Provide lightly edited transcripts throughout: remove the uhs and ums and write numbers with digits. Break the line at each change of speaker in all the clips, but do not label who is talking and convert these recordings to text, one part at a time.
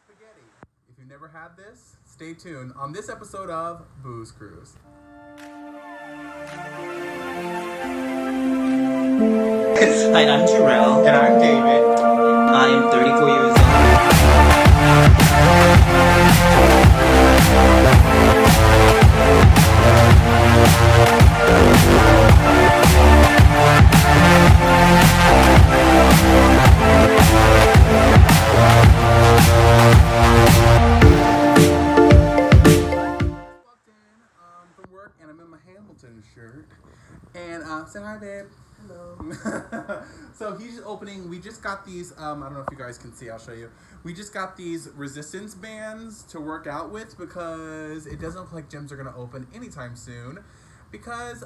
Spaghetti. If you've never had this, stay tuned on this episode of BoosCruize.
Hi, I'm Jarrell.
And I'm David.
I am 34 years old.
Walked in from work and I'm in my Hamilton shirt. And say hi, babe.
Hello.
So he's opening. We just got these. I don't know if you guys can see. I'll show you. We just got these resistance bands to work out with because it doesn't look like gyms are gonna open anytime soon. Because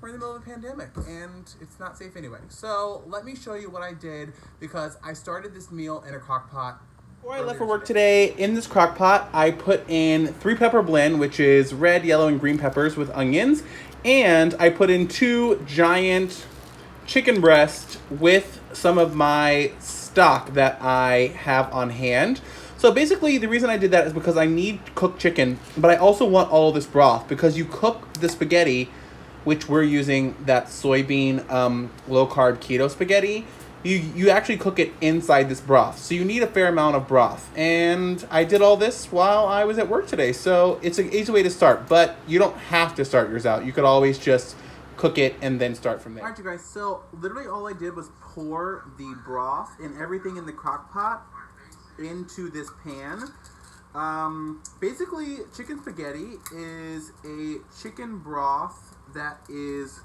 we're in the middle of a pandemic and it's not safe anyway. So let me show you what I did because I started this meal in a crock pot. Before I left for work today, in this crock pot, I put in 3-pepper blend, which is red, yellow, and green peppers with onions. And I put in 2 giant chicken breasts with some of my stock that I have on hand. So basically, the reason I did that is because I need cooked chicken, but I also want all of this broth because you cook the spaghetti, which we're using that soybean low-carb keto spaghetti. You actually cook it inside this broth. So you need a fair amount of broth. And I did all this while I was at work today. So it's an easy way to start, but you don't have to start yours out. You could always just cook it and then start from there. All right, you guys. So literally all I did was pour the broth and everything in the crock pot into this pan. Basically, chicken spaghetti is a chicken broth that is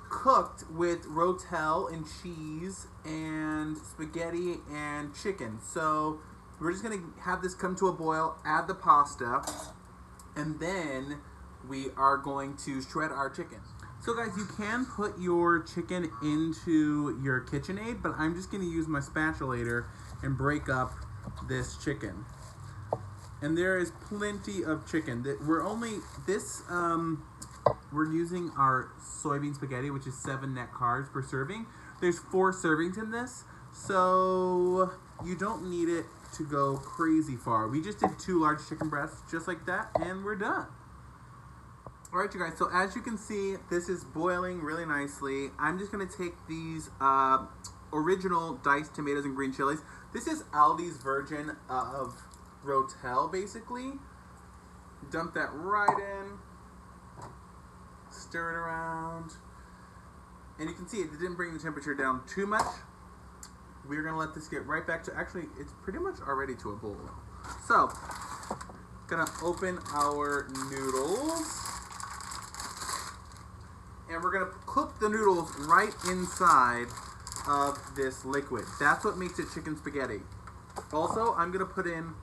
cooked with rotel and cheese and spaghetti and chicken. So we're just gonna have this come to a boil, add the pasta, and then we are going to shred our chicken. So guys, you can put your chicken into your KitchenAid, but I'm just gonna use my spatulator and break up this chicken. And there is plenty of chicken. We're using our soybean spaghetti, which is 7 net carbs per serving. There's 4 servings in this, so you don't need it to go crazy far. We just did 2 large chicken breasts just like that, and we're done. All right, you guys, so as you can see, this is boiling really nicely. I'm just gonna take these original diced tomatoes and green chilies. This is Aldi's version of rotel, basically. Dump that right in. Stir it around. And you can see it didn't bring the temperature down too much. We're going to let this get right back to, actually, it's pretty much already to a boil. So, going to open our noodles. And we're going to cook the noodles right inside of this liquid. That's what makes it chicken spaghetti. Also, I'm going to put in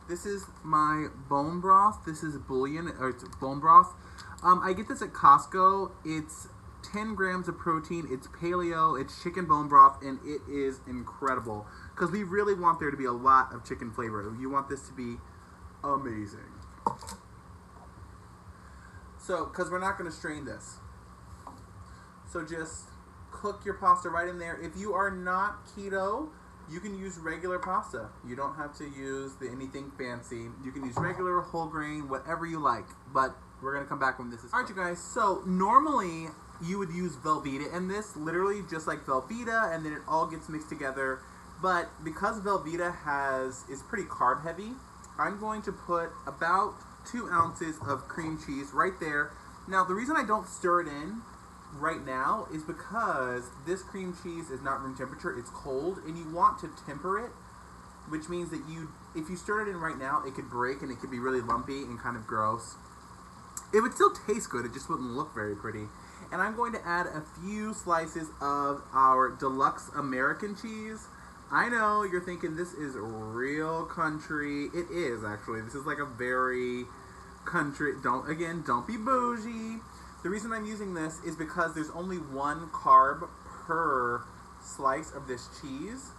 this is my bone broth. This is bouillon, or it's bone broth. I get this at Costco. It's 10 grams of protein. It's paleo. It's chicken bone broth, and it is incredible. Because we really want there to be a lot of chicken flavor. You want this to be amazing. So, because we're not going to strain this. So just cook your pasta right in there. If you are not keto, you can use regular pasta. You don't have to use anything fancy. You can use regular, whole grain, whatever you like. But we're going to come back when this is Alright, you guys. So normally you would use Velveeta in this, literally just like Velveeta, and then it all gets mixed together. But because Velveeta is pretty carb heavy, I'm going to put about 2 ounces of cream cheese right there. Now, the reason I don't stir it in right now is because this cream cheese is not room temperature, it's cold, and you want to temper it, which means that if you stir it in right now, it could break and it could be really lumpy and kind of gross. It would still taste good, it just wouldn't look very pretty. And I'm going to add a few slices of our deluxe American cheese. I know you're thinking this is real country. It is, actually. This is like a very country. Don't be bougie. The reason I'm using this is because there's only 1 carb per slice of this cheese.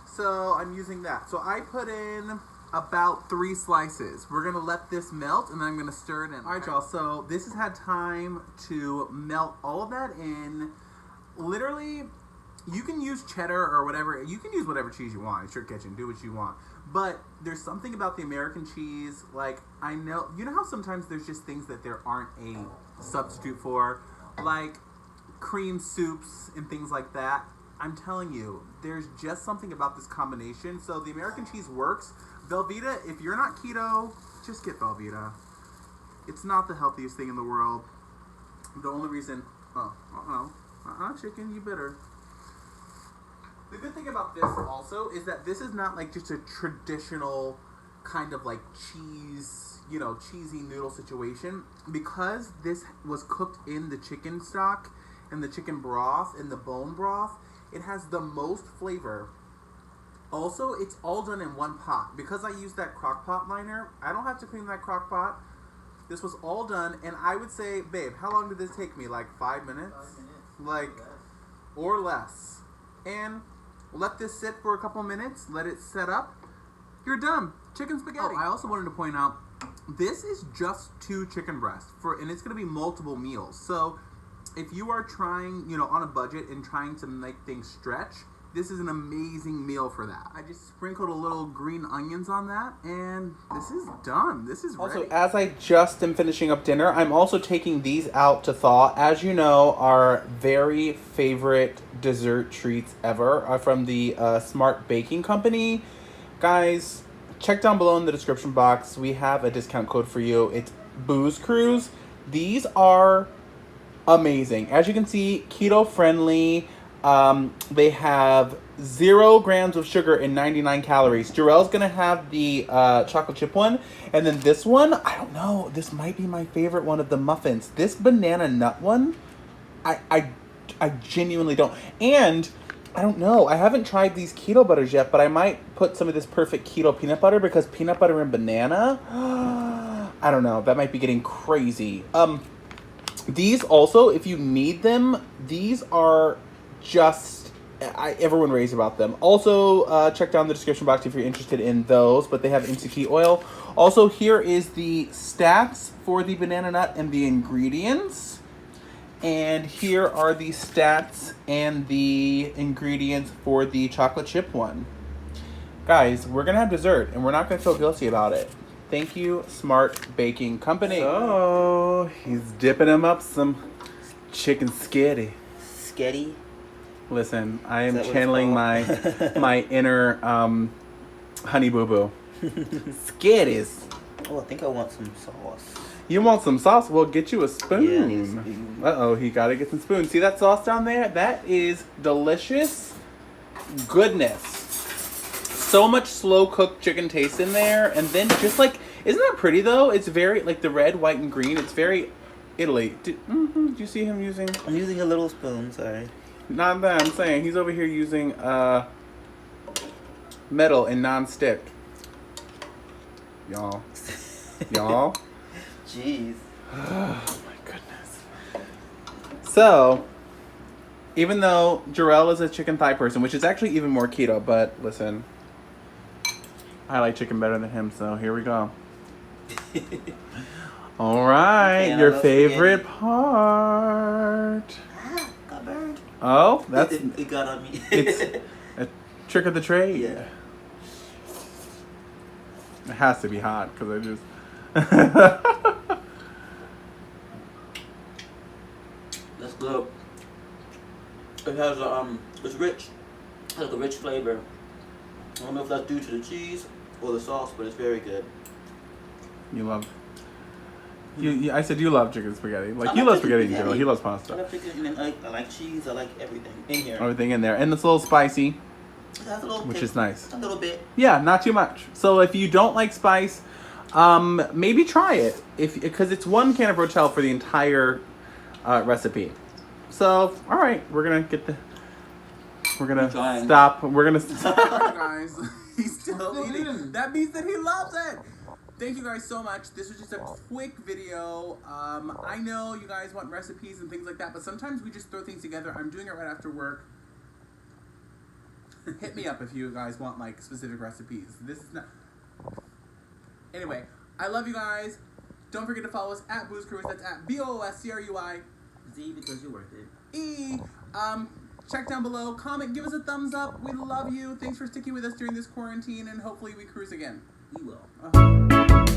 So I'm using that. So I put in about 3 slices. We're going to let this melt, and then I'm going to stir it in. All right, y'all. So this has had time to melt all of that in. Literally, you can use cheddar or whatever. You can use whatever cheese you want. It's your kitchen. Do what you want. But there's something about the American cheese. Like, I know... You know how sometimes there's just things that there aren't a substitute for? Like cream soups and things like that. I'm telling you, there's just something about this combination. So the American cheese works. Velveeta, if you're not keto, just get Velveeta. It's not the healthiest thing in the world. The only reason... chicken, you bitter. The good thing about this also is that this is not like just a traditional kind of like cheese, cheesy noodle situation. Because this was cooked in the chicken stock and the chicken broth and the bone broth, it has the most flavor. Also, it's all done in one pot. Because I used that crock pot liner, I don't have to clean that crock pot. This was all done, and I would say, babe, how long did this take me? Like 5 minutes?
5 minutes.
Or less. And let this sit for a couple minutes. Let it set up. You're done. Chicken spaghetti. Oh, I also wanted to point out, this is just 2 chicken breasts, and it's going to be multiple meals. So if you are trying, on a budget and trying to make things stretch, this is an amazing meal for that. I just sprinkled a little green onions on that, and this is done. This is ready. Also, as I just am finishing up dinner, I'm also taking these out to thaw. As you know, our very favorite dessert treats ever are from the Smart Baking Company. Guys, check down below in the description box. We have a discount code for you. It's BoosCruize. These are amazing. As you can see, keto friendly. They have 0 grams of sugar and 99 calories. Jarrell's gonna have the chocolate chip one, and then this one, I don't know, this might be my favorite one of the muffins. This banana nut one, I genuinely don't. And I don't know, I haven't tried these keto butters yet, but I might put some of this perfect keto peanut butter, because peanut butter and banana, I don't know, that might be getting crazy. These also, if you need them, these are everyone raves about them. Also, check down the description box if you're interested in those, but they have instant oil. Also, here is the stats for the banana nut and the ingredients. And here are the stats and the ingredients for the chocolate chip one. Guys, we're going to have dessert, and we're not going to feel guilty about it. Thank you, Smart Baking Company. So, he's dipping him up some chicken sketty.
Sketty?
Listen, I am channeling my inner honey boo boo. Skitties.
Oh, I think I want some sauce.
You want some sauce? We'll get you a spoon.
Yeah, I need a spoon.
Uh-oh, he gotta get some spoon. See that sauce down there? That is delicious goodness. So much slow cooked chicken taste in there, and then just like, isn't that pretty though? It's very like the red, white, and green. It's very Italy. Do you see him using?
I'm using a little spoon. Sorry.
Not that I'm saying. He's over here using metal and non-stick. Y'all.
Jeez.
Oh my goodness. So, even though Jarrell is a chicken thigh person, which is actually even more keto, but listen, I like chicken better than him, so here we go. All right,
Man,
your favorite part.
Got burned.
Oh, that's
it got on me.
It's a trick of the trade.
Yeah.
It has to be hot because I just.
That's good. It has it's rich. It has a rich flavor. I don't know if that's due to the cheese or the sauce, but it's very good.
You love. I said you love chicken spaghetti. Like, you love spaghetti in general. He loves pasta.
I love chicken, and I like cheese. I like everything in here.
Everything in there, and it's a little spicy,
It has a little
which
kick,
is nice.
a little bit.
Yeah, not too much. So if you don't like spice, maybe try it because it's 1 can of Rotel for the entire recipe. So all right, we're gonna stop. We're gonna stop. Guys, he's still eating. That means that he loves it. Thank you guys so much. This was just a quick video. I know you guys want recipes and things like that, but sometimes we just throw things together. I'm doing it right after work. Hit me up if you guys want like specific recipes. This is not. Anyway, I love you guys. Don't forget to follow us at BoosCruize. That's at BoosCruize
Z, because you're worth it.
E. check down below, comment, give us a thumbs up. We love you. Thanks for sticking with us during this quarantine, and hopefully we cruise again.
We will.